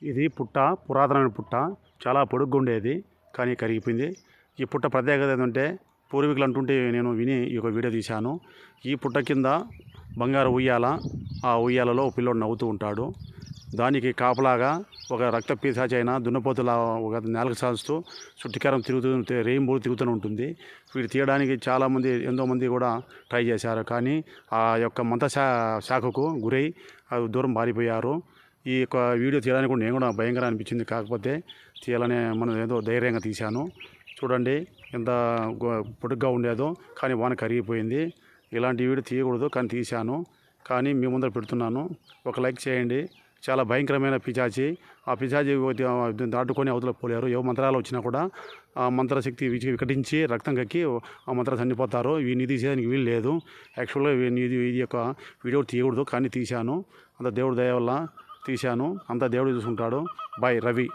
ఇది పుట్ట, పురాతనమైన పుట్ట, చాలా పొడుగ్గా ఉండేది కానీ కరిగిపోయింది. ఈ పుట్ట ప్రత్యేకత ఏంటంటే పూర్వీకులు అంటుంటే నేను విని ఈ యొక్క వీడియో తీశాను. ఈ పుట్ట కింద బంగారు ఉయ్యాల, ఆ ఉయ్యాలలో పిల్లోడు నవ్వుతూ ఉంటాడు. దానికి కాపలాగా ఒక రక్త పీసాచి అయిన దున్నపోతులా ఒక నేలకు సాస్తూ చుట్టికారం తిరుగుతూ రెయిన్బో తిరుగుతూనే ఉంటుంది. వీడు తీయడానికి చాలామంది ఎంతోమంది కూడా ట్రై చేశారు, కానీ ఆ యొక్క మంత్ర శాఖకు గురై దూరం పారిపోయారు. ఈ యొక్క వీడియో తీయడానికి కూడా నేను కూడా భయంకరంగా అనిపించింది, కాకపోతే తీయాలనే మనం ఏదో ధైర్యంగా తీశాను. చూడండి ఎంత పొడుగ్గా ఉండేదో, కానీ వాన కరిగిపోయింది. ఇలాంటి వీడియో తీయకూడదు కానీ తీశాను, కానీ మీ ముందర పెడుతున్నాను. ఒక లైక్ చేయండి. చాలా భయంకరమైన పిశాచి. ఆ పిశాచి దాటుకొని అవతల పోలేరు. ఏ మంత్రాలు వచ్చినా కూడా ఆ మంత్రశక్తి వికటించి రక్తం కక్కి ఆ మంత్రాలు చనిపోతారు. వీడిని తీసేదానికి వీలు లేదు. యాక్చువల్గా ఇది యొక్క వీడియో తీయకూడదు కానీ తీశాను. అంత దేవుడి దయ వల్ల తీశాను. అంతా దేవుడు చూసుకుంటాడు. బాయ్ రవి.